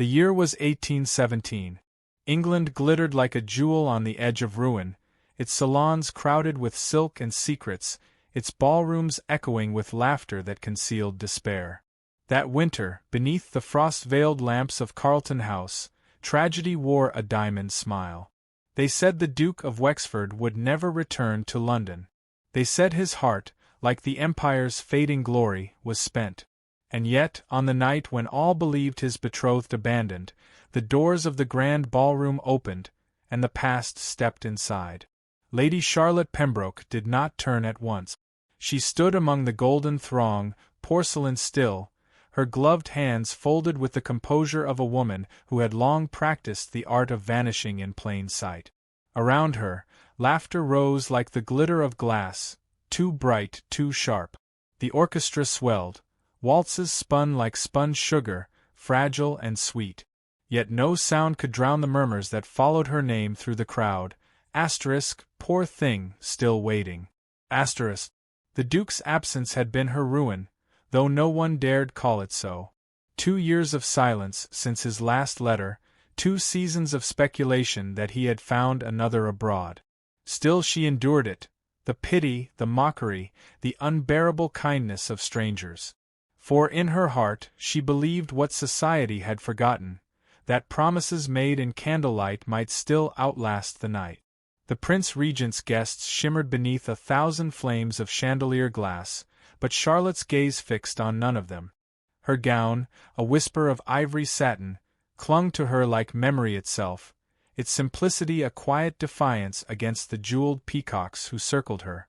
The year was 1817. England glittered like a jewel on the edge of ruin, its salons crowded with silk and secrets, its ballrooms echoing with laughter that concealed despair. That winter, beneath the frost-veiled lamps of Carlton House, tragedy wore a diamond smile. They said the Duke of Wexford would never return to London. They said his heart, like the Empire's fading glory, was spent. And yet, on the night when all believed his betrothed abandoned, the doors of the grand ballroom opened, and the past stepped inside. Lady Charlotte Pembroke did not turn at once. She stood among the golden throng, porcelain still, her gloved hands folded with the composure of a woman who had long practiced the art of vanishing in plain sight. Around her, laughter rose like the glitter of glass, too bright, too sharp. The orchestra swelled. Waltzes spun like spun sugar, fragile and sweet. Yet no sound could drown the murmurs that followed her name through the crowd. Asterisk, poor thing, still waiting. Asterisk. The Duke's absence had been her ruin, though no one dared call it so. 2 years of silence since his last letter, 2 seasons of speculation that he had found another abroad. Still she endured it, the pity, the mockery, the unbearable kindness of strangers. For in her heart she believed what society had forgotten, that promises made in candlelight might still outlast the night. The Prince Regent's guests shimmered beneath 1,000 flames of chandelier glass, but Charlotte's gaze fixed on none of them. Her gown, a whisper of ivory satin, clung to her like memory itself, its simplicity a quiet defiance against the jeweled peacocks who circled her.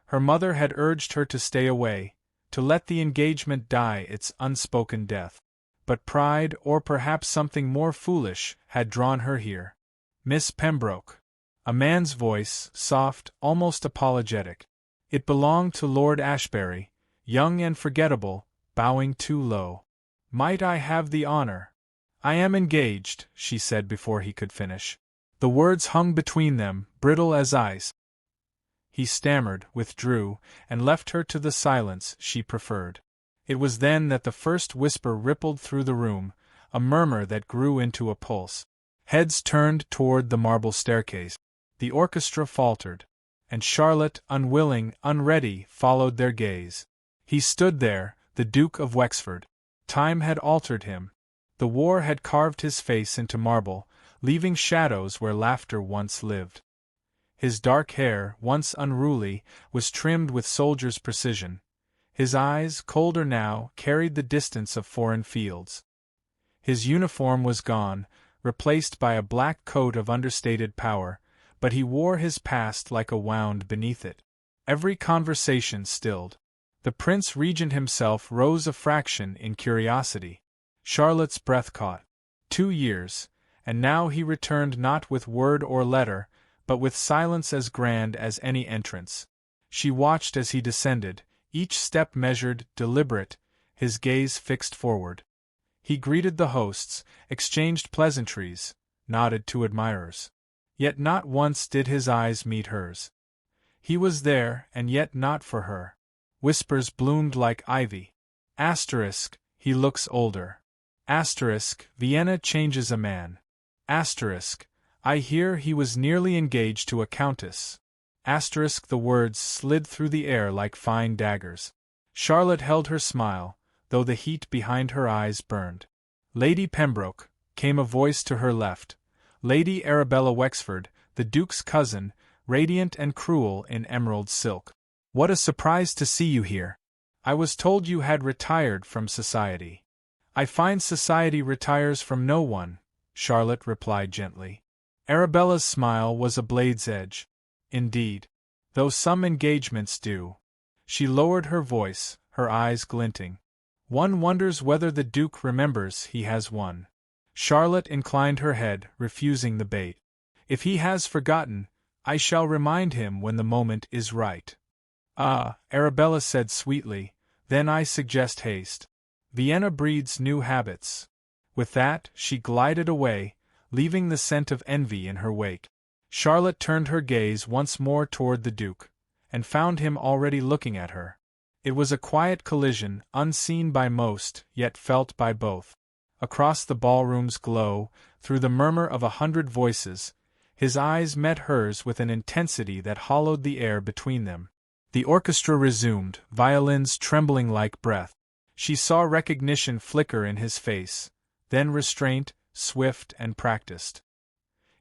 Her mother had urged her to stay away, to let the engagement die its unspoken death. But pride, or perhaps something more foolish, had drawn her here. Miss Pembroke. A man's voice, soft, almost apologetic. It belonged to Lord Ashbury, young and forgettable, bowing too low. Might I have the honor? I am engaged, she said before he could finish. The words hung between them, brittle as ice. He stammered, withdrew, and left her to the silence she preferred. It was then that the first whisper rippled through the room, a murmur that grew into a pulse. Heads turned toward the marble staircase. The orchestra faltered, and Charlotte, unwilling, unready, followed their gaze. He stood there, the Duke of Wexford. Time had altered him. The war had carved his face into marble, leaving shadows where laughter once lived. His dark hair, once unruly, was trimmed with soldier's precision. His eyes, colder now, carried the distance of foreign fields. His uniform was gone, replaced by a black coat of understated power, but he wore his past like a wound beneath it. Every conversation stilled. The Prince Regent himself rose a fraction in curiosity. Charlotte's breath caught. 2 years, and now he returned not with word or letter, but with silence as grand as any entrance. She watched as he descended, each step measured, deliberate, his gaze fixed forward. He greeted the hosts, exchanged pleasantries, nodded to admirers. Yet not once did his eyes meet hers. He was there, and yet not for her. Whispers bloomed like ivy. Asterisk, he looks older. Asterisk, Vienna changes a man. Asterisk, I hear he was nearly engaged to a countess. Asterisk, the words slid through the air like fine daggers. Charlotte held her smile, though the heat behind her eyes burned. Lady Pembroke, came a voice to her left. Lady Arabella Wexford, the Duke's cousin, radiant and cruel in emerald silk. What a surprise to see you here. I was told you had retired from society. I find society retires from no one, Charlotte replied gently. Arabella's smile was a blade's edge. Indeed. Though some engagements do. She lowered her voice, her eyes glinting. One wonders whether the Duke remembers he has one. Charlotte inclined her head, refusing the bait. If he has forgotten, I shall remind him when the moment is right. Ah, Arabella said sweetly, then I suggest haste. Vienna breeds new habits. With that, she glided away, leaving the scent of envy in her wake. Charlotte turned her gaze once more toward the Duke, and found him already looking at her. It was a quiet collision, unseen by most, yet felt by both. Across the ballroom's glow, through the murmur of 100 voices, his eyes met hers with an intensity that hollowed the air between them. The orchestra resumed, violins trembling like breath. She saw recognition flicker in his face, then restraint, swift and practiced.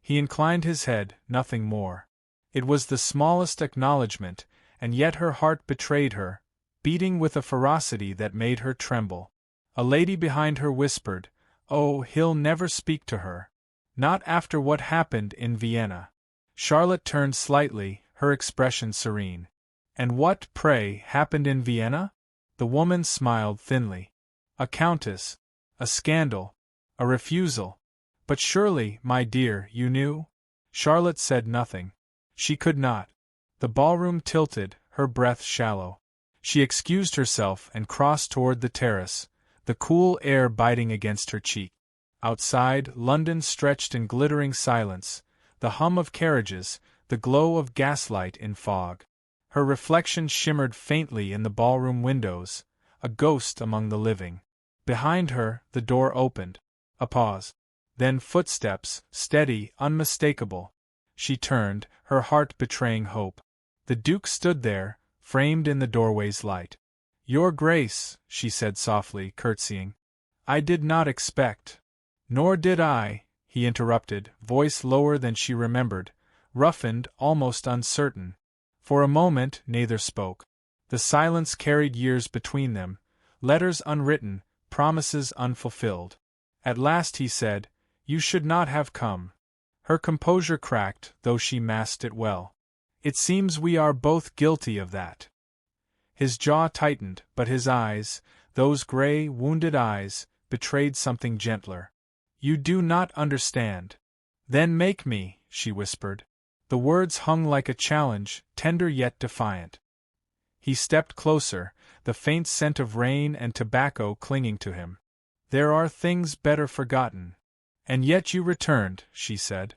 He inclined his head, nothing more. It was the smallest acknowledgement, and yet her heart betrayed her, beating with a ferocity that made her tremble. A lady behind her whispered, "Oh, he'll never speak to her. Not after what happened in Vienna." Charlotte turned slightly, her expression serene. "And what, pray, happened in Vienna?" The woman smiled thinly. "A countess. A scandal. A refusal. But surely, my dear, you knew?" Charlotte said nothing. She could not. The ballroom tilted, her breath shallow. She excused herself and crossed toward the terrace, the cool air biting against her cheek. Outside, London stretched in glittering silence, the hum of carriages, the glow of gaslight in fog. Her reflection shimmered faintly in the ballroom windows, a ghost among the living. Behind her, the door opened. A pause. Then footsteps, steady, unmistakable. She turned, her heart betraying hope. The Duke stood there, framed in the doorway's light. "Your Grace," she said softly, curtsying. "I did not expect—" "Nor did I," he interrupted, voice lower than she remembered, roughened, almost uncertain. For a moment neither spoke. The silence carried years between them, letters unwritten, promises unfulfilled. At last he said, "You should not have come." Her composure cracked, though she masked it well. "It seems we are both guilty of that." His jaw tightened, but his eyes, those gray, wounded eyes, betrayed something gentler. "You do not understand." "Then make me," she whispered. The words hung like a challenge, tender yet defiant. He stepped closer, the faint scent of rain and tobacco clinging to him. "There are things better forgotten." "And yet you returned," she said.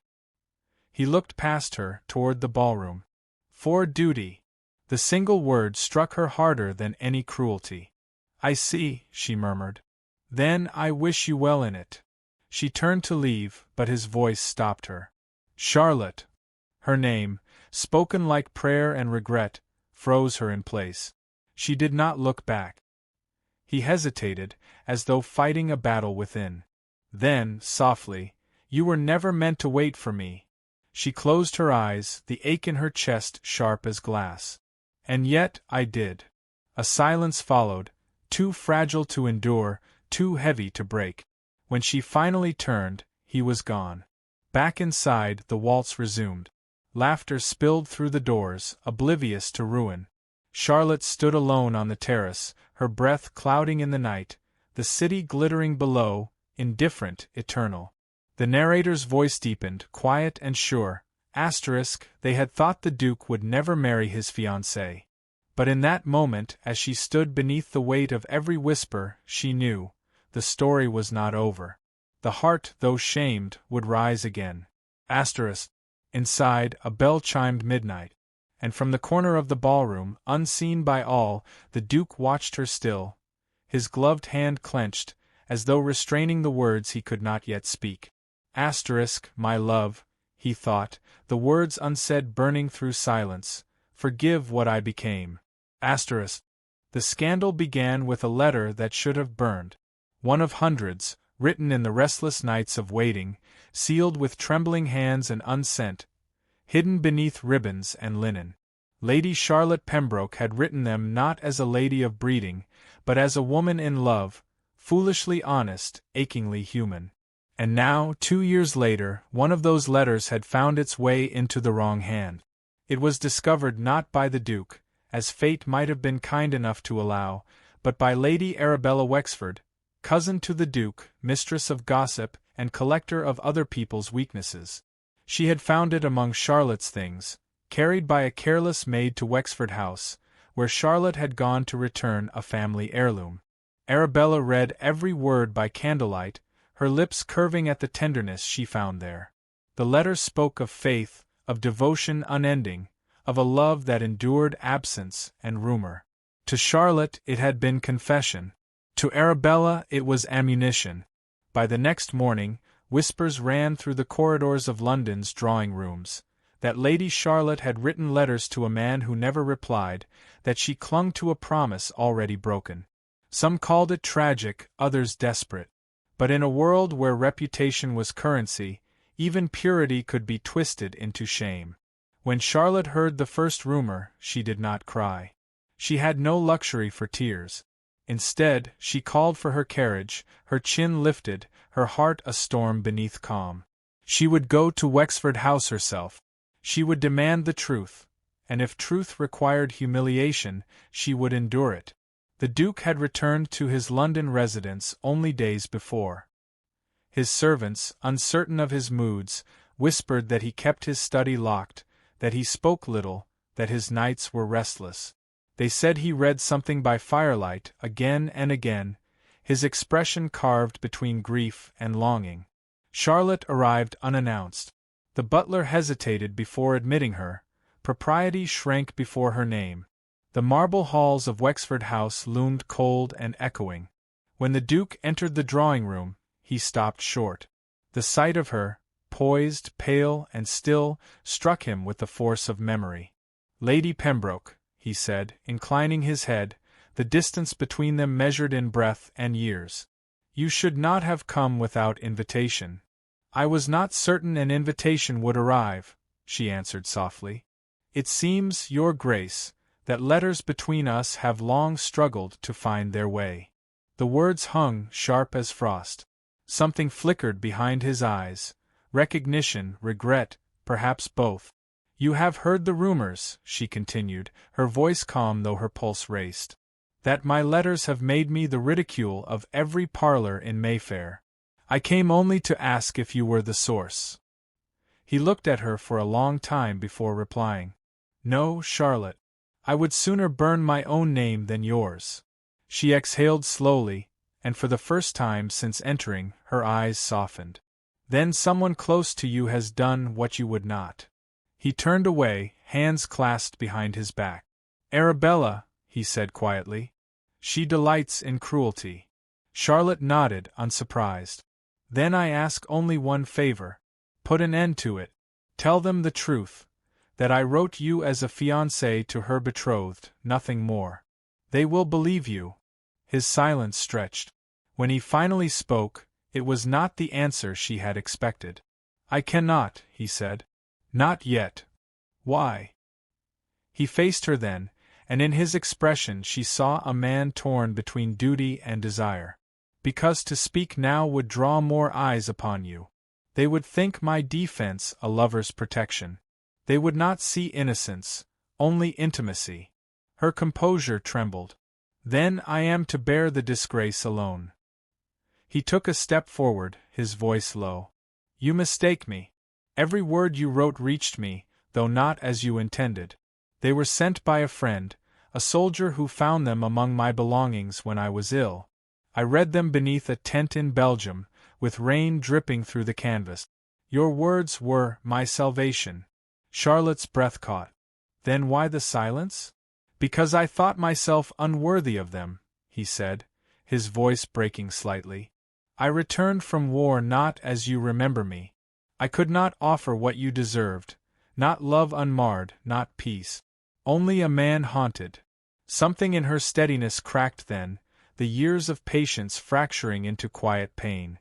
He looked past her, toward the ballroom. "For duty." The single word struck her harder than any cruelty. "I see," she murmured. "Then I wish you well in it." She turned to leave, but his voice stopped her. "Charlotte!" Her name, spoken like prayer and regret, froze her in place. She did not look back. He hesitated, as though fighting a battle within. Then, softly, "You were never meant to wait for me." She closed her eyes, the ache in her chest sharp as glass. "And yet, I did." A silence followed, too fragile to endure, too heavy to break. When she finally turned, he was gone. Back inside, the waltz resumed. Laughter spilled through the doors, oblivious to ruin. Charlotte stood alone on the terrace, her breath clouding in the night, the city glittering below, indifferent, eternal. The narrator's voice deepened, quiet and sure. They had thought the Duke would never marry his fiancée. But in that moment, as she stood beneath the weight of every whisper, she knew, the story was not over. The heart, though shamed, would rise again. Inside, a bell chimed midnight. And from the corner of the ballroom, unseen by all, the Duke watched her still, his gloved hand clenched, as though restraining the words he could not yet speak. "My love," he thought, the words unsaid burning through silence, "forgive what I became." The scandal began with a letter that should have burned. One of hundreds, written in the restless nights of waiting, sealed with trembling hands and unsent, hidden beneath ribbons and linen. Lady Charlotte Pembroke had written them not as a lady of breeding, but as a woman in love, foolishly honest, achingly human. And now, 2 years later, one of those letters had found its way into the wrong hand. It was discovered not by the Duke, as fate might have been kind enough to allow, but by Lady Arabella Wexford, cousin to the Duke, mistress of gossip, and collector of other people's weaknesses. She had found it among Charlotte's things, carried by a careless maid to Wexford House, where Charlotte had gone to return a family heirloom. Arabella read every word by candlelight, her lips curving at the tenderness she found there. The letter spoke of faith, of devotion unending, of a love that endured absence and rumor. To Charlotte it had been confession. To Arabella it was ammunition. By the next morning, whispers ran through the corridors of London's drawing-rooms, that Lady Charlotte had written letters to a man who never replied, that she clung to a promise already broken. Some called it tragic, others desperate. But in a world where reputation was currency, even purity could be twisted into shame. When Charlotte heard the first rumor, she did not cry. She had no luxury for tears. Instead, she called for her carriage, her chin lifted, her heart a storm beneath calm. She would go to Wexford House herself. She would demand the truth, and if truth required humiliation, she would endure it. The Duke had returned to his London residence only days before. His servants, uncertain of his moods, whispered that he kept his study locked, that he spoke little, that his nights were restless. They said he read something by firelight, again and again, his expression carved between grief and longing. Charlotte arrived unannounced. The butler hesitated before admitting her, propriety shrank before her name. The marble halls of Wexford House loomed cold and echoing. When the Duke entered the drawing-room, he stopped short. The sight of her, poised, pale, and still, struck him with the force of memory. "Lady Pembroke," he said, inclining his head, the distance between them measured in breath and years. "You should not have come without invitation." "I was not certain an invitation would arrive," she answered softly. "It seems, Your Grace, that letters between us have long struggled to find their way." The words hung sharp as frost. Something flickered behind his eyes, recognition, regret, perhaps both. "You have heard the rumors," she continued, her voice calm though her pulse raced. "That my letters have made me the ridicule of every parlor in Mayfair. I came only to ask if you were the source." He looked at her for a long time before replying. "No, Charlotte. I would sooner burn my own name than yours." She exhaled slowly, and for the first time since entering, her eyes softened. "Then someone close to you has done what you would not." He turned away, hands clasped behind his back. "Arabella," he said quietly. "She delights in cruelty." Charlotte nodded, unsurprised. "Then I ask only one favor. Put an end to it. Tell them the truth. That I wrote you as a fiancé to her betrothed, nothing more. They will believe you." His silence stretched. When he finally spoke, it was not the answer she had expected. "I cannot," he said. "Not yet." "Why?" He faced her then, and in his expression she saw a man torn between duty and desire. "Because to speak now would draw more eyes upon you. They would think my defense a lover's protection. They would not see innocence, only intimacy." Her composure trembled. "Then I am to bear the disgrace alone." He took a step forward, his voice low. "You mistake me. Every word you wrote reached me, though not as you intended. They were sent by a friend, a soldier who found them among my belongings when I was ill. I read them beneath a tent in Belgium, with rain dripping through the canvas. Your words were my salvation." Charlotte's breath caught. "Then why the silence?" "Because I thought myself unworthy of them," he said, his voice breaking slightly. "I returned from war not as you remember me. I could not offer what you deserved, not love unmarred, not peace. Only a man haunted." Something in her steadiness cracked then, the years of patience fracturing into quiet pain.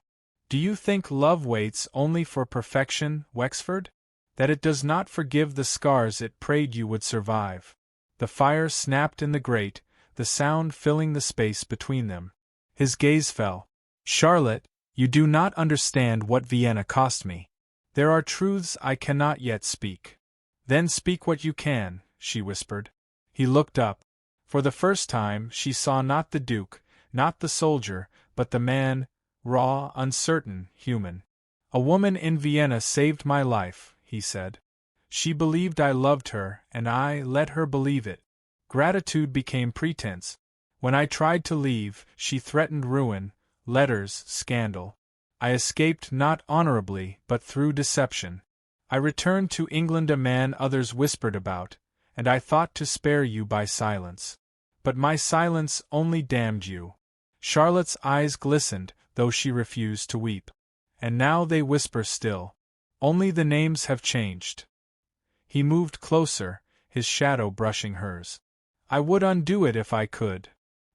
"Do you think love waits only for perfection, Wexford? That it does not forgive the scars it prayed you would survive?" The fire snapped in the grate, the sound filling the space between them. His gaze fell. "Charlotte, you do not understand what Vienna cost me. There are truths I cannot yet speak." "Then speak what you can," she whispered. He looked up. For the first time she saw not the Duke, not the soldier, but the man, raw, uncertain, human. "A woman in Vienna saved my life," he said. "She believed I loved her, and I let her believe it. Gratitude became pretense. When I tried to leave, she threatened ruin, letters, scandal. I escaped not honorably, but through deception. I returned to England a man others whispered about, and I thought to spare you by silence. But my silence only damned you." Charlotte's eyes glistened, though she refused to weep. And now they whisper still. Only the names have changed. He moved closer, his shadow brushing hers. I would undo it if I could.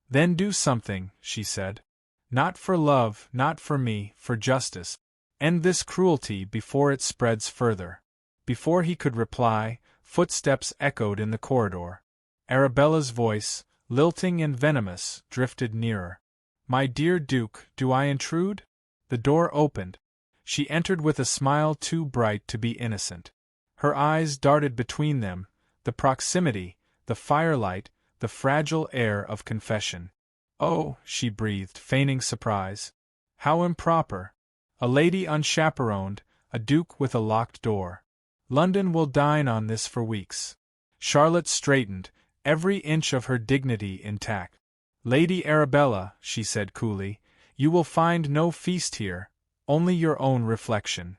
Then do something, she said. Not for love, not for me, for justice. End this cruelty before it spreads further. Before he could reply, footsteps echoed in the corridor. Arabella's voice, lilting and venomous, drifted nearer. My dear Duke, do I intrude? The door opened. She entered with a smile too bright to be innocent. Her eyes darted between them, the proximity, the firelight, the fragile air of confession. Oh, she breathed, feigning surprise. How improper. A lady unchaperoned, a duke with a locked door. London will dine on this for weeks. Charlotte straightened, every inch of her dignity intact. Lady Arabella, she said coolly, you will find no feast here, only your own reflection.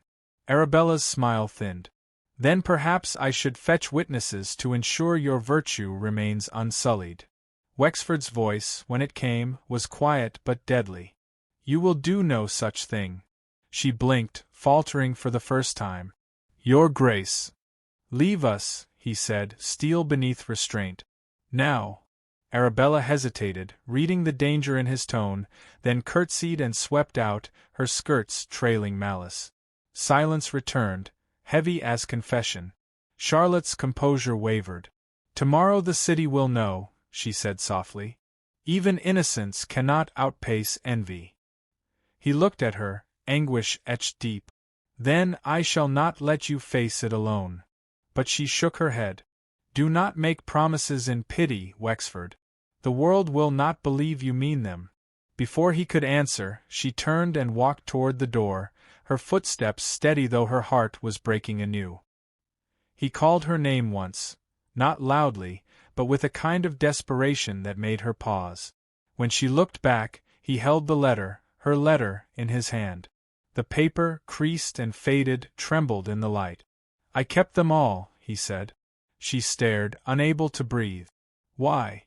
Arabella's smile thinned. Then perhaps I should fetch witnesses to ensure your virtue remains unsullied. Wexford's voice, when it came, was quiet but deadly. You will do no such thing. She blinked, faltering for the first time. Your Grace. Leave us, he said, steel beneath restraint. Now. Arabella hesitated, reading the danger in his tone, then curtsied and swept out, her skirts trailing malice. Silence returned, heavy as confession. Charlotte's composure wavered. Tomorrow the city will know, she said softly. Even innocence cannot outpace envy. He looked at her, anguish etched deep. Then I shall not let you face it alone. But she shook her head. Do not make promises in pity, Wexford. The world will not believe you mean them. Before he could answer, she turned and walked toward the door, her footsteps steady though her heart was breaking anew. He called her name once, not loudly, but with a kind of desperation that made her pause. When she looked back, he held the letter, her letter, in his hand. The paper, creased and faded, trembled in the light. I kept them all, he said. She stared, unable to breathe. Why?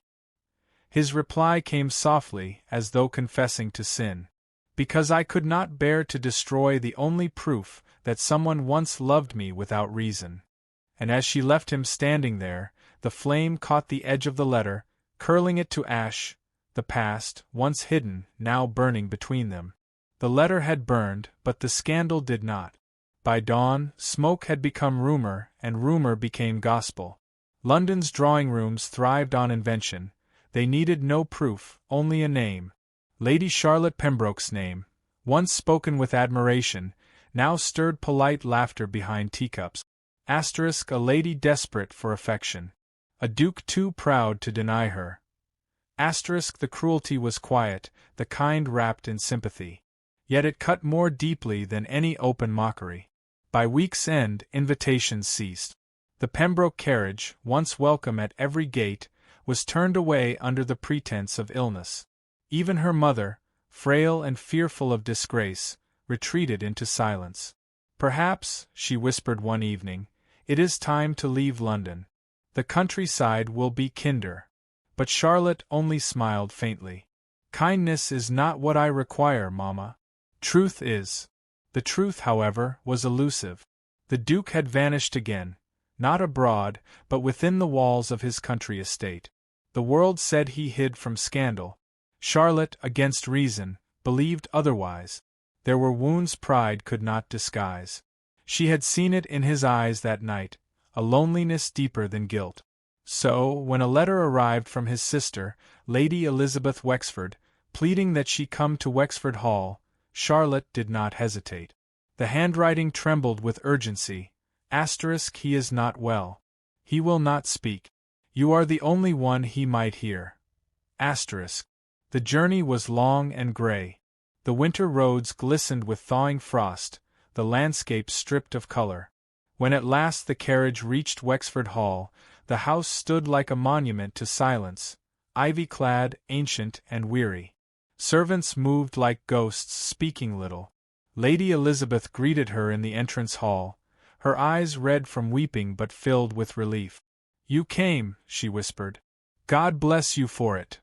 His reply came softly, as though confessing to sin. Because I could not bear to destroy the only proof that someone once loved me without reason. And as she left him standing there, the flame caught the edge of the letter, curling it to ash, the past, once hidden, now burning between them. The letter had burned, but the scandal did not. By dawn, smoke had become rumor, and rumor became gospel. London's drawing rooms thrived on invention. They needed no proof, only a name. Lady Charlotte Pembroke's name, once spoken with admiration, now stirred polite laughter behind teacups. Asterisk, a lady desperate for affection. A duke too proud to deny her. Asterisk, the cruelty was quiet, the kind wrapped in sympathy. Yet it cut more deeply than any open mockery. By week's end, invitations ceased. The Pembroke carriage, once welcome at every gate, was turned away under the pretense of illness. Even her mother, frail and fearful of disgrace, retreated into silence. Perhaps, she whispered one evening, it is time to leave London. The countryside will be kinder. But Charlotte only smiled faintly. Kindness is not what I require, Mamma. Truth is. The truth, however, was elusive. The Duke had vanished again, not abroad, but within the walls of his country estate. The world said he hid from scandal. Charlotte, against reason, believed otherwise. There were wounds pride could not disguise. She had seen it in his eyes that night, a loneliness deeper than guilt. So, when a letter arrived from his sister, Lady Elizabeth Wexford, pleading that she come to Wexford Hall, Charlotte did not hesitate. The handwriting trembled with urgency. Asterisk, he is not well. He will not speak. You are the only one he might hear. Asterisk. The journey was long and gray. The winter roads glistened with thawing frost, the landscape stripped of color. When at last the carriage reached Wexford Hall, the house stood like a monument to silence, ivy-clad, ancient, and weary. Servants moved like ghosts, speaking little. Lady Elizabeth greeted her in the entrance hall, her eyes red from weeping but filled with relief. You came, she whispered. God bless you for it.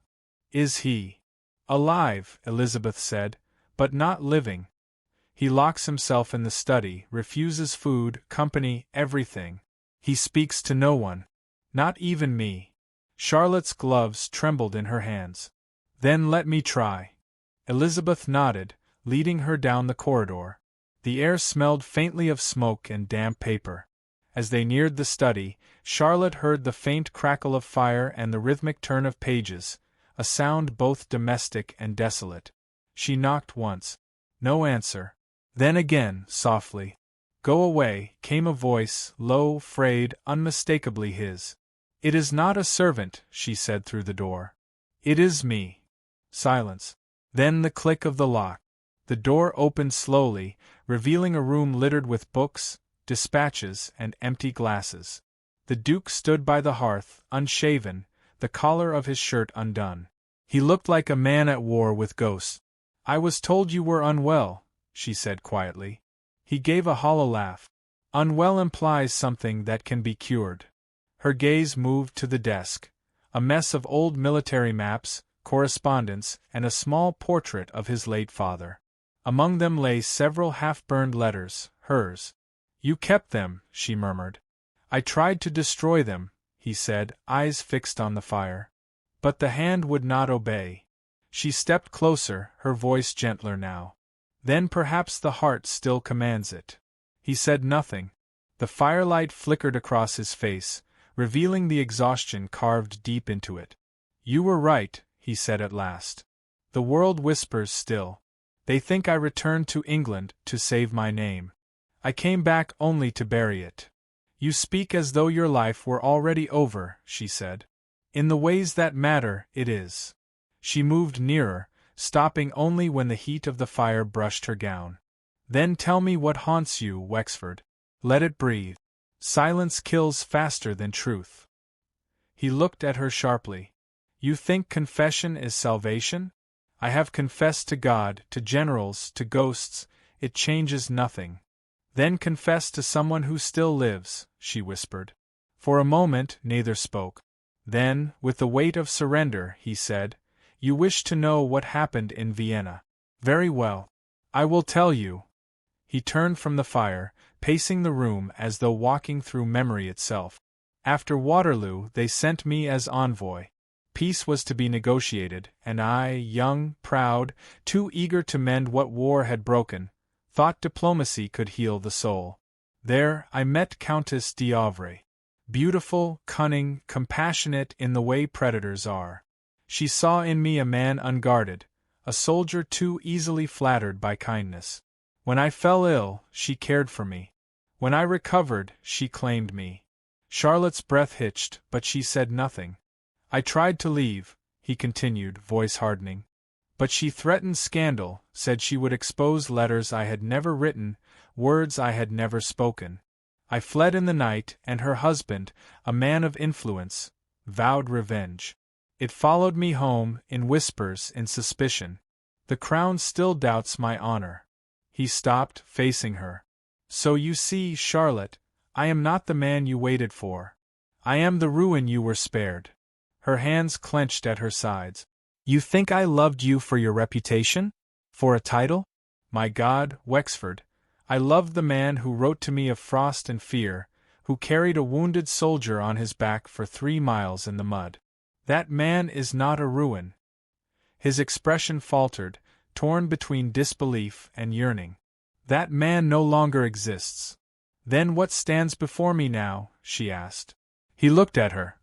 Is he alive? Elizabeth said, But not living. He locks himself in the study, refuses food, company, everything. He speaks to no one. Not even me. Charlotte's gloves trembled in her hands. Then let me try. Elizabeth nodded, leading her down the corridor. The air smelled faintly of smoke and damp paper. As they neared the study, Charlotte heard the faint crackle of fire and the rhythmic turn of pages, a sound both domestic and desolate. She knocked once. No answer. Then again, softly. "Go away," came a voice, low, frayed, unmistakably his. "It is not a servant," she said through the door. "It is me." Silence. Then the click of the lock. The door opened slowly, revealing a room littered with books, dispatches, and empty glasses. The Duke stood by the hearth, unshaven, the collar of his shirt undone. He looked like a man at war with ghosts. "I was told you were unwell," she said quietly. He gave a hollow laugh. "Unwell implies something that can be cured." Her gaze moved to the desk. A mess of old military maps, correspondence, and a small portrait of his late father. Among them lay several half-burned letters, hers. "You kept them," she murmured. "I tried to destroy them," he said, eyes fixed on the fire. But the hand would not obey. She stepped closer, her voice gentler now. "Then perhaps the heart still commands it." He said nothing. The firelight flickered across his face, revealing the exhaustion carved deep into it. "You were right," he said at last. "The world whispers still. They think I returned to England to save my name. I came back only to bury it." "You speak as though your life were already over," she said. "In the ways that matter, it is." She moved nearer, stopping only when the heat of the fire brushed her gown. "Then tell me what haunts you, Wexford. Let it breathe. Silence kills faster than truth." He looked at her sharply. "You think confession is salvation? I have confessed to God, to generals, to ghosts. It changes nothing." "Then confess to someone who still lives," she whispered. For a moment neither spoke. Then, with the weight of surrender, he said, "You wish to know what happened in Vienna. Very well. I will tell you." He turned from the fire, pacing the room as though walking through memory itself. "After Waterloo they sent me as envoy. Peace was to be negotiated, and I, young, proud, too eager to mend what war had broken, thought diplomacy could heal the soul. There I met Countess d'Auvray. Beautiful, cunning, compassionate in the way predators are. She saw in me a man unguarded, a soldier too easily flattered by kindness. When I fell ill, she cared for me. When I recovered, she claimed me." Charlotte's breath hitched, but she said nothing. "I tried to leave," he continued, voice hardening. "But she threatened scandal, said she would expose letters I had never written, words I had never spoken. I fled in the night, and her husband, a man of influence, vowed revenge. It followed me home, in whispers, in suspicion. The Crown still doubts my honor." He stopped, facing her. "So you see, Charlotte, I am not the man you waited for. I am the ruin you were spared." Her hands clenched at her sides. "You think I loved you for your reputation? For a title? My God, Wexford, I loved the man who wrote to me of frost and fear, who carried a wounded soldier on his back for 3 miles in the mud. That man is not a ruin." His expression faltered, torn between disbelief and yearning. "That man no longer exists." "Then what stands before me now?" she asked. He looked at her.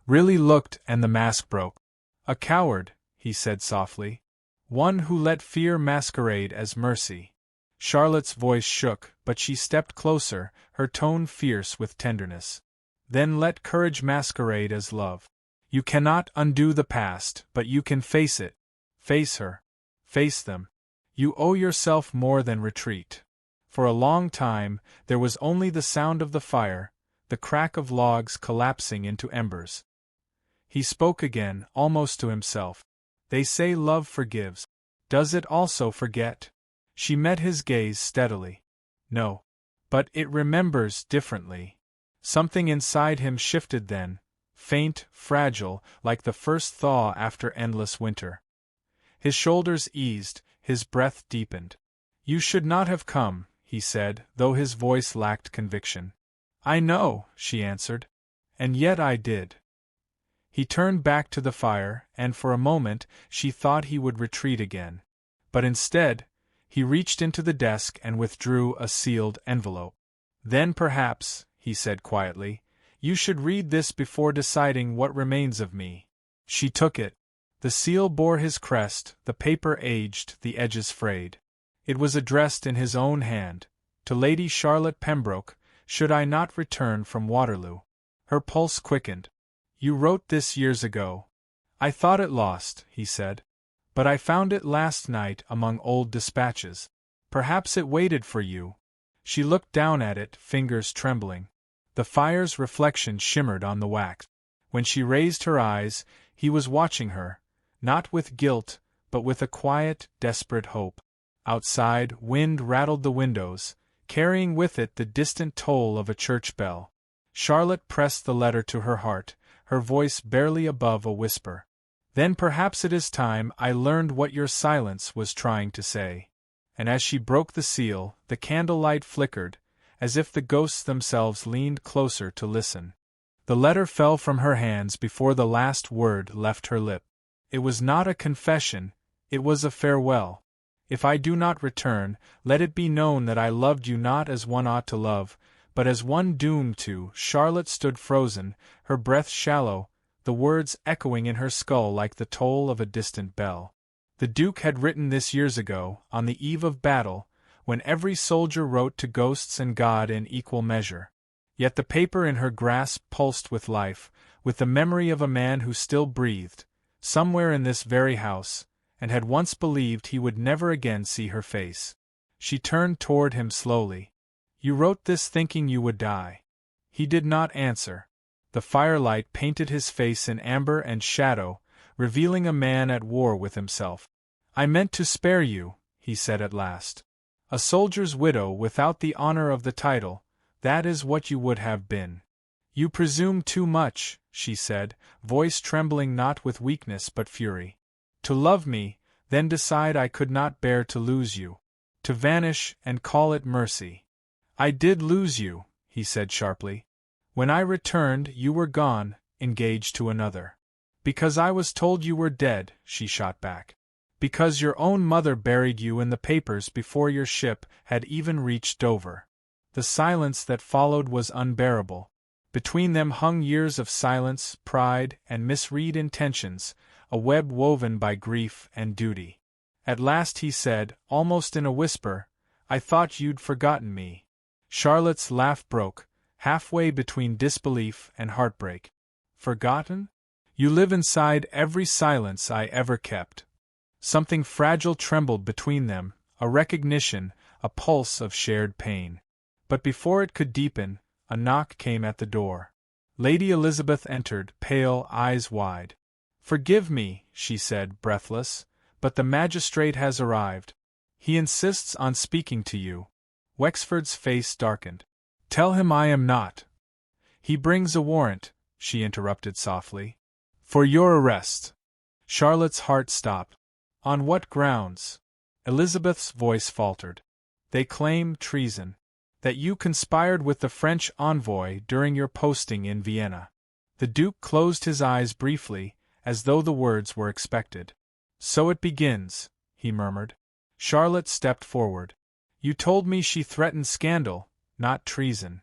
Really looked, and the mask broke. "A coward," he said softly. "One who let fear masquerade as mercy." Charlotte's voice shook, but she stepped closer, her tone fierce with tenderness. "Then let courage masquerade as love. You cannot undo the past, but you can face it. Face her. Face them. You owe yourself more than retreat." For a long time, there was only the sound of the fire, the crack of logs collapsing into embers. He spoke again, almost to himself. "They say love forgives. Does it also forget?" She met his gaze steadily. "No. But it remembers differently." Something inside him shifted then, faint, fragile, like the first thaw after endless winter. His shoulders eased, his breath deepened. "You should not have come," he said, though his voice lacked conviction. "I know," she answered. "And yet I did." He turned back to the fire, and for a moment she thought he would retreat again. But instead, he reached into the desk and withdrew a sealed envelope. "Then perhaps," he said quietly, "you should read this before deciding what remains of me." She took it. The seal bore his crest, the paper aged, the edges frayed. It was addressed in his own hand, "To Lady Charlotte Pembroke, should I not return from Waterloo." Her pulse quickened. "You wrote this years ago." "I thought it lost," he said. "But I found it last night among old dispatches. Perhaps it waited for you." She looked down at it, fingers trembling. The fire's reflection shimmered on the wax. When she raised her eyes, he was watching her, not with guilt, but with a quiet, desperate hope. Outside, wind rattled the windows, carrying with it the distant toll of a church bell. Charlotte pressed the letter to her heart, her voice barely above a whisper. "Then perhaps it is time I learned what your silence was trying to say." And as she broke the seal, the candlelight flickered, as if the ghosts themselves leaned closer to listen. The letter fell from her hands before the last word left her lip. It was not a confession, it was a farewell. "If I do not return, let it be known that I loved you not as one ought to love, but as one doomed to." Charlotte stood frozen, her breath shallow, the words echoing in her skull like the toll of a distant bell. The Duke had written this years ago, on the eve of battle, when every soldier wrote to ghosts and God in equal measure. Yet the paper in her grasp pulsed with life, with the memory of a man who still breathed, somewhere in this very house, and had once believed he would never again see her face. She turned toward him slowly. "You wrote this thinking you would die." He did not answer. The firelight painted his face in amber and shadow, revealing a man at war with himself. "I meant to spare you," he said at last. "A soldier's widow without the honor of the title, that is what you would have been." "You presume too much," she said, voice trembling not with weakness but fury. "To love me, then decide I could not bear to lose you. To vanish and call it mercy." "I did lose you," he said sharply. "When I returned, you were gone, engaged to another." "Because I was told you were dead," she shot back. "Because your own mother buried you in the papers before your ship had even reached Dover." The silence that followed was unbearable. Between them hung years of silence, pride, and misread intentions, a web woven by grief and duty. At last he said, almost in a whisper, "I thought you'd forgotten me." Charlotte's laugh broke, halfway between disbelief and heartbreak. "Forgotten? You live inside every silence I ever kept." Something fragile trembled between them, a recognition, a pulse of shared pain. But before it could deepen, a knock came at the door. Lady Elizabeth entered, pale, eyes wide. "Forgive me," she said, breathless, "but the magistrate has arrived. He insists on speaking to you." Wexford's face darkened. "Tell him I am not." "He brings a warrant," she interrupted softly. "For your arrest." Charlotte's heart stopped. "On what grounds?" Elizabeth's voice faltered. "They claim treason. That you conspired with the French envoy during your posting in Vienna." The Duke closed his eyes briefly, as though the words were expected. "So it begins," he murmured. Charlotte stepped forward. "You told me she threatened scandal, not treason."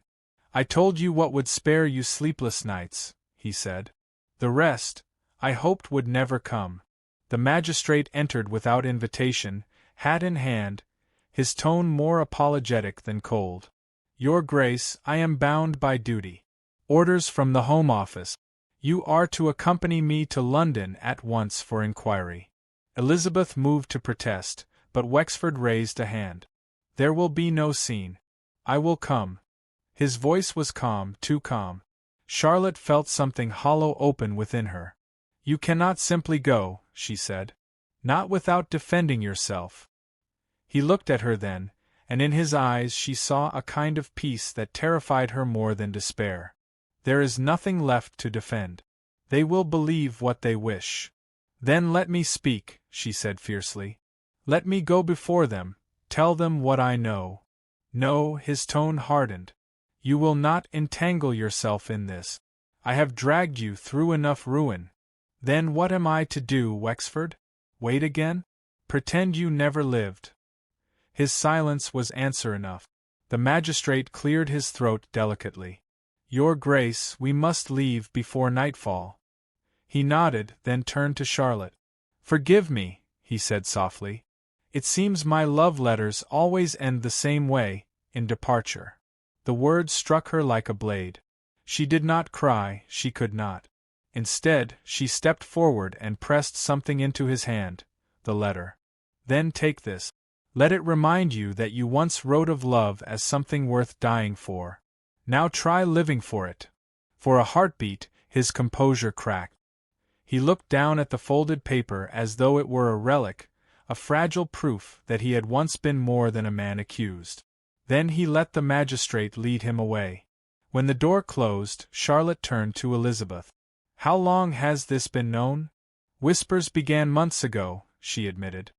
"I told you what would spare you sleepless nights," he said. "The rest, I hoped would never come." The magistrate entered without invitation, hat in hand, his tone more apologetic than cold. "Your Grace, I am bound by duty. Orders from the Home Office. You are to accompany me to London at once for inquiry." Elizabeth moved to protest, but Wexford raised a hand. "There will be no scene. I will come." His voice was calm, too calm. Charlotte felt something hollow open within her. "You cannot simply go," she said. "Not without defending yourself." He looked at her then, and in his eyes she saw a kind of peace that terrified her more than despair. "There is nothing left to defend. They will believe what they wish." "Then let me speak," she said fiercely. Let me go before them, tell them what I know. No, his tone hardened. You will not entangle yourself in this. I have dragged you through enough ruin. Then what am I to do, Wexford? Wait again? Pretend you never lived? His silence was answer enough. The magistrate cleared his throat delicately. Your Grace, we must leave before nightfall. He nodded, then turned to Charlotte. Forgive me, he said softly. It seems my love letters always end the same way, in departure. The word struck her like a blade. She did not cry, she could not. Instead, she stepped forward and pressed something into his hand, the letter. Then take this. Let it remind you that you once wrote of love as something worth dying for. Now try living for it. For a heartbeat, his composure cracked. He looked down at the folded paper as though it were a relic, a fragile proof that he had once been more than a man accused. Then he let the magistrate lead him away. When the door closed, Charlotte turned to Elizabeth. How long has this been known? Whispers began months ago, she admitted.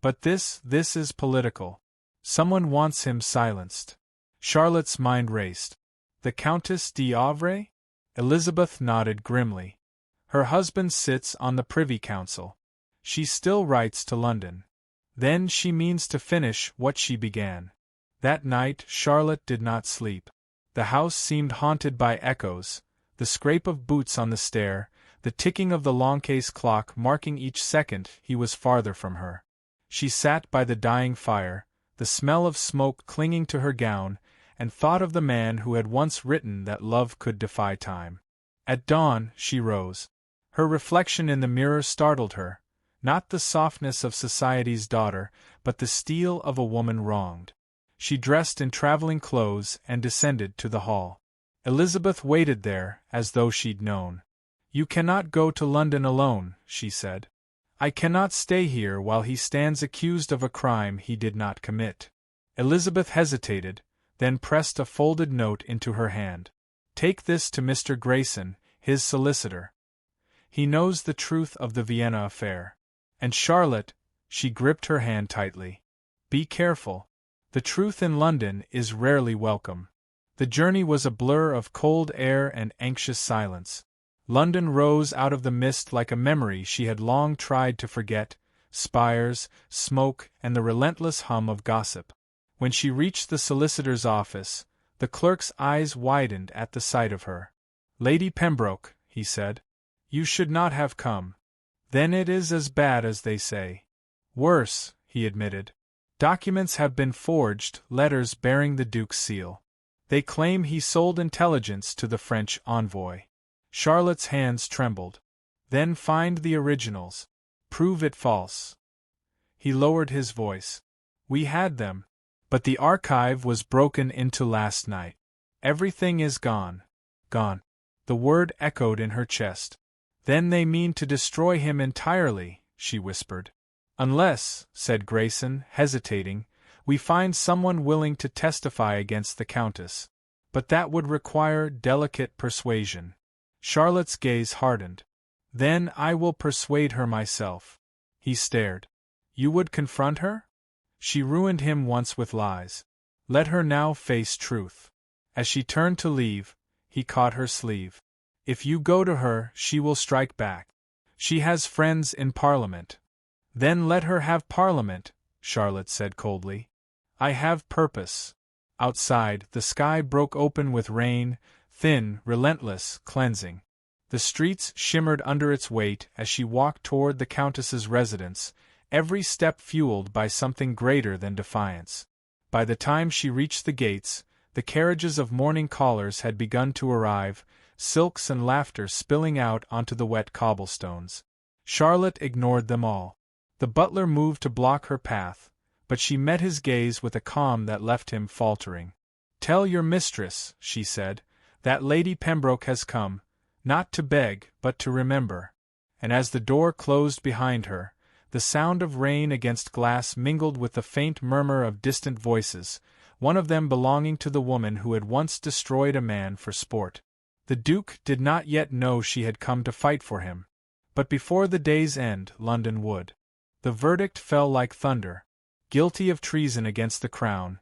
But this is political. Someone wants him silenced. Charlotte's mind raced. The Countess d'Auvray? Elizabeth nodded grimly. Her husband sits on the Privy Council. She still writes to London. Then she means to finish what she began. That night Charlotte did not sleep. The house seemed haunted by echoes, the scrape of boots on the stair, the ticking of the Longcase clock marking each second he was farther from her. She sat by the dying fire, the smell of smoke clinging to her gown, and thought of the man who had once written that love could defy time. At dawn, she rose. Her reflection in the mirror startled her, not the softness of society's daughter, but the steel of a woman wronged. She dressed in traveling clothes and descended to the hall. Elizabeth waited there, as though she'd known. You cannot go to London alone, she said. I cannot stay here while he stands accused of a crime he did not commit. Elizabeth hesitated, then pressed a folded note into her hand. Take this to Mr. Grayson, his solicitor. He knows the truth of the Vienna affair. And Charlotte, she gripped her hand tightly. Be careful. The truth in London is rarely welcome. The journey was a blur of cold air and anxious silence. London rose out of the mist like a memory she had long tried to forget, spires, smoke, and the relentless hum of gossip. When she reached the solicitor's office, the clerk's eyes widened at the sight of her. Lady Pembroke, he said. You should not have come. Then it is as bad as they say. Worse, he admitted. Documents have been forged, letters bearing the Duke's seal. They claim he sold intelligence to the French envoy. Charlotte's hands trembled. Then find the originals. Prove it false. He lowered his voice. We had them. But the archive was broken into last night. Everything is gone. Gone. The word echoed in her chest. Then they mean to destroy him entirely, she whispered. Unless, said Grayson, hesitating, we find someone willing to testify against the Countess. But that would require delicate persuasion. Charlotte's gaze hardened. Then I will persuade her myself. He stared. You would confront her? She ruined him once with lies. Let her now face truth. As she turned to leave, he caught her sleeve. If you go to her, she will strike back. She has friends in Parliament. Then let her have Parliament, Charlotte said coldly. I have purpose. Outside, the sky broke open with rain, thin, relentless, cleansing. The streets shimmered under its weight as she walked toward the Countess's residence, every step fueled by something greater than defiance. By the time she reached the gates, the carriages of morning callers had begun to arrive, silks and laughter spilling out onto the wet cobblestones. Charlotte ignored them all. The butler moved to block her path, but she met his gaze with a calm that left him faltering. Tell your mistress, she said, that Lady Pembroke has come, not to beg, but to remember. And as the door closed behind her, the sound of rain against glass mingled with the faint murmur of distant voices, one of them belonging to the woman who had once destroyed a man for sport. The Duke did not yet know she had come to fight for him. But before the day's end, London would. The verdict fell like thunder. Guilty of treason against the crown.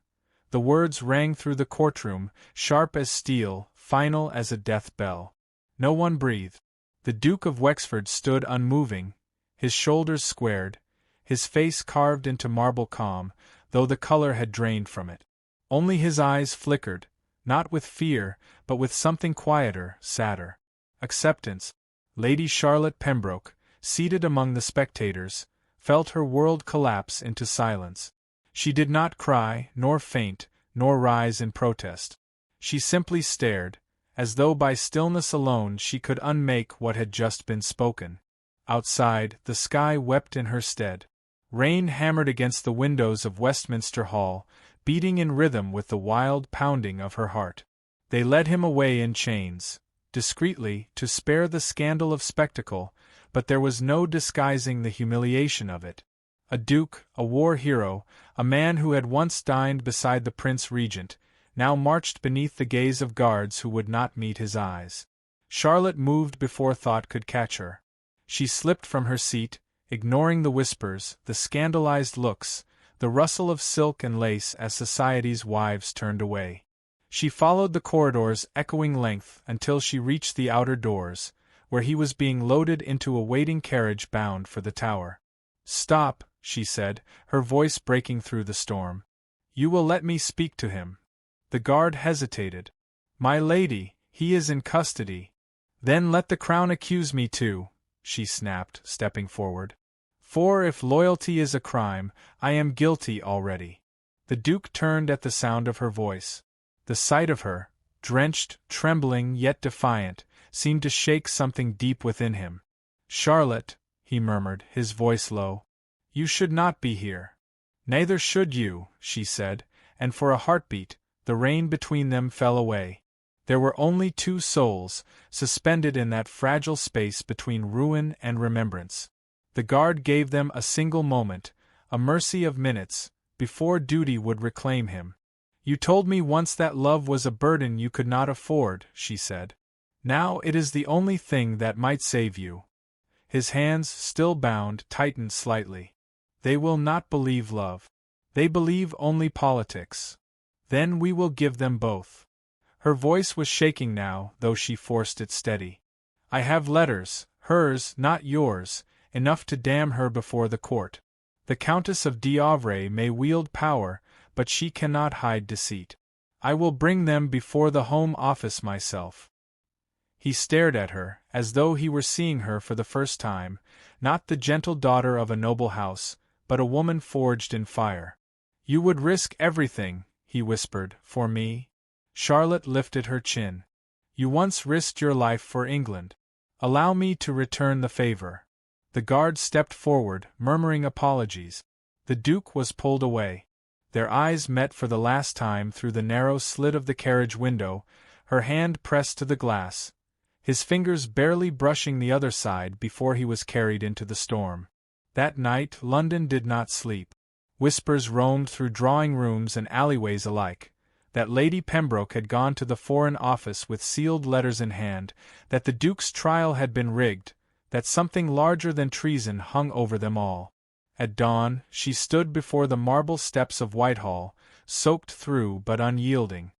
The words rang through the courtroom, sharp as steel, final as a death bell. No one breathed. The Duke of Wexford stood unmoving, his shoulders squared, his face carved into marble calm, though the color had drained from it. Only his eyes flickered, not with fear, but with something quieter, sadder. Acceptance. Lady Charlotte Pembroke, seated among the spectators, felt her world collapse into silence. She did not cry, nor faint, nor rise in protest. She simply stared, as though by stillness alone she could unmake what had just been spoken. Outside, the sky wept in her stead. Rain hammered against the windows of Westminster Hall, beating in rhythm with the wild pounding of her heart. They led him away in chains, discreetly, to spare the scandal of spectacle, but there was no disguising the humiliation of it. A duke, a war hero, a man who had once dined beside the Prince Regent, now marched beneath the gaze of guards who would not meet his eyes. Charlotte moved before thought could catch her. She slipped from her seat, ignoring the whispers, the scandalized looks, the rustle of silk and lace as society's wives turned away. She followed the corridor's echoing length until she reached the outer doors, where he was being loaded into a waiting carriage bound for the Tower. "Stop," she said, her voice breaking through the storm. "You will let me speak to him." The guard hesitated. "My lady, he is in custody." "Then let the Crown accuse me too," she snapped, stepping forward. "For if loyalty is a crime, I am guilty already." The Duke turned at the sound of her voice. The sight of her, drenched, trembling yet defiant, seemed to shake something deep within him. "Charlotte," he murmured, his voice low, "you should not be here." "Neither should you," she said, and for a heartbeat, the rain between them fell away. There were only two souls, suspended in that fragile space between ruin and remembrance. The guard gave them a single moment, a mercy of minutes, before duty would reclaim him. "You told me once that love was a burden you could not afford," she said. "Now it is the only thing that might save you." His hands, still bound, tightened slightly. "They will not believe love. They believe only politics. Then we will give them both." Her voice was shaking now, though she forced it steady. "I have letters, hers, not yours, enough to damn her before the court. The Countess of D'Auvray may wield power, but she cannot hide deceit. I will bring them before the Home Office myself." He stared at her, as though he were seeing her for the first time, not the gentle daughter of a noble house, but a woman forged in fire. "You would risk everything," he whispered, "for me?" Charlotte lifted her chin. "You once risked your life for England. Allow me to return the favor." The guard stepped forward, murmuring apologies. The Duke was pulled away. Their eyes met for the last time through the narrow slit of the carriage window, her hand pressed to the glass, his fingers barely brushing the other side before he was carried into the storm. That night London did not sleep. Whispers roamed through drawing rooms and alleyways alike, that Lady Pembroke had gone to the Foreign Office with sealed letters in hand, that the Duke's trial had been rigged, that something larger than treason hung over them all. At dawn, she stood before the marble steps of Whitehall, soaked through but unyielding.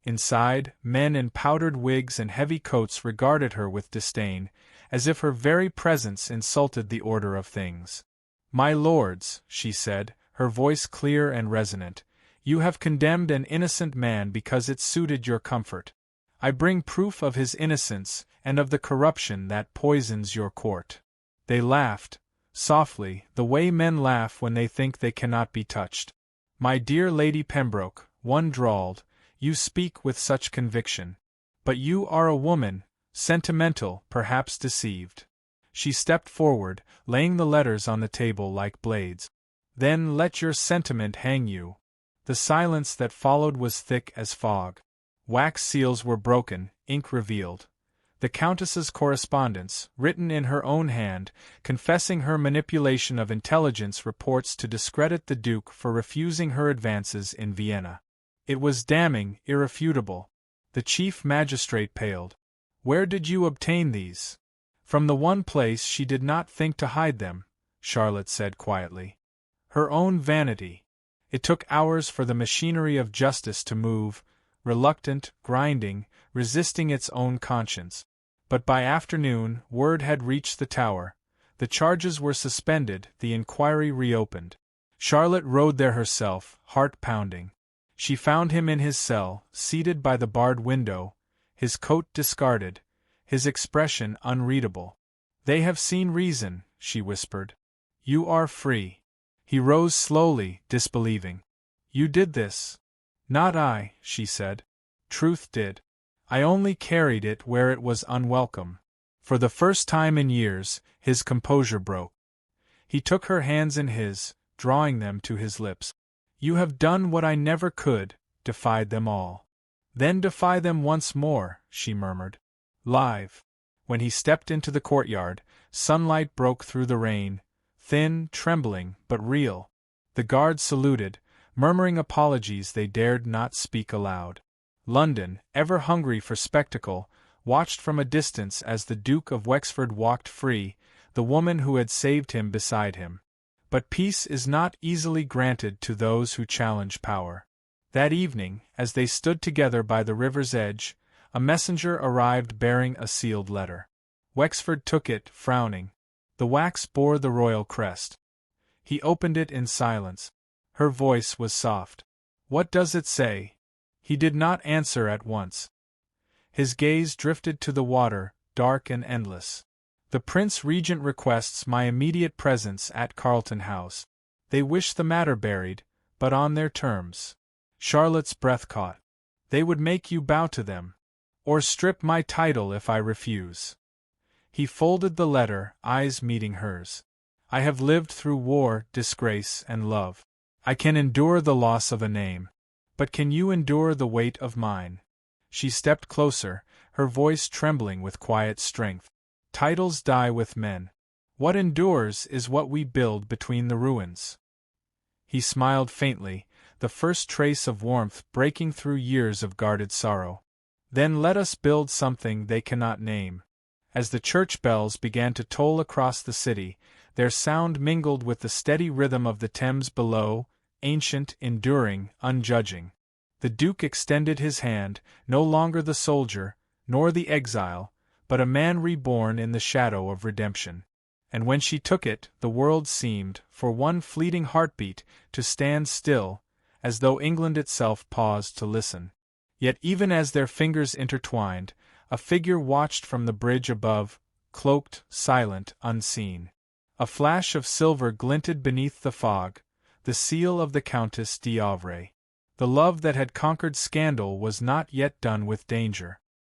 Inside, men in powdered wigs and heavy coats regarded her with disdain, as if her very presence insulted the order of things. "My lords," she said, her voice clear and resonant, "you have condemned an innocent man because it suited your comfort. I bring proof of his innocence and of the corruption that poisons your court." They laughed, softly, the way men laugh when they think they cannot be touched. "My dear Lady Pembroke," one drawled, "you speak with such conviction. But you are a woman, sentimental, perhaps deceived." She stepped forward, laying the letters on the table like blades. "Then let your sentiment hang you." The silence that followed was thick as fog. Wax seals were broken, ink revealed. The Countess's correspondence, written in her own hand, confessing her manipulation of intelligence reports to discredit the Duke for refusing her advances in Vienna. It was damning, irrefutable. The chief magistrate paled. "Where did you obtain these?" "From the one place she did not think to hide them," Charlotte said quietly. Her own vanity. It took hours for the machinery of justice to move, reluctant, grinding, resisting its own conscience. But by afternoon, word had reached the tower. The charges were suspended, the inquiry reopened. Charlotte rode there herself, heart pounding. She found him in his cell, seated by the barred window, his coat discarded, his expression unreadable. "They have seen reason," she whispered. "You are free." He rose slowly, disbelieving. "You did this?" "Not I," she said. "Truth did. I only carried it where it was unwelcome." For the first time in years, his composure broke. He took her hands in his, drawing them to his lips. "You have done what I never could, defied them all." "Then defy them once more," she murmured. "Live." When he stepped into the courtyard, sunlight broke through the rain, thin, trembling, but real. The guards saluted, murmuring apologies they dared not speak aloud. London, ever hungry for spectacle, watched from a distance as the Duke of Wexford walked free, the woman who had saved him beside him. But peace is not easily granted to those who challenge power. That evening, as they stood together by the river's edge, a messenger arrived bearing a sealed letter. Wexford took it, frowning. The wax bore the royal crest. He opened it in silence. Her voice was soft. "What does it say?" He did not answer at once. His gaze drifted to the water, dark and endless. "The Prince Regent requests my immediate presence at Carlton House. They wish the matter buried, but on their terms." Charlotte's breath caught. "They would make you bow to them. Or strip my title if I refuse." He folded the letter, eyes meeting hers. "I have lived through war, disgrace, and love. I can endure the loss of a name. But can you endure the weight of mine?" She stepped closer, her voice trembling with quiet strength. "Titles die with men. What endures is what we build between the ruins." He smiled faintly, the first trace of warmth breaking through years of guarded sorrow. "Then let us build something they cannot name." As the church bells began to toll across the city, their sound mingled with the steady rhythm of the Thames below, ancient, enduring, unjudging. The Duke extended his hand, no longer the soldier, nor the exile, but a man reborn in the shadow of redemption. And when she took it, the world seemed, for one fleeting heartbeat, to stand still, as though England itself paused to listen. Yet even as their fingers intertwined, a figure watched from the bridge above, cloaked, silent, unseen. A flash of silver glinted beneath the fog, the seal of the Countess d'Auvray. The love that had conquered scandal was not yet done with danger.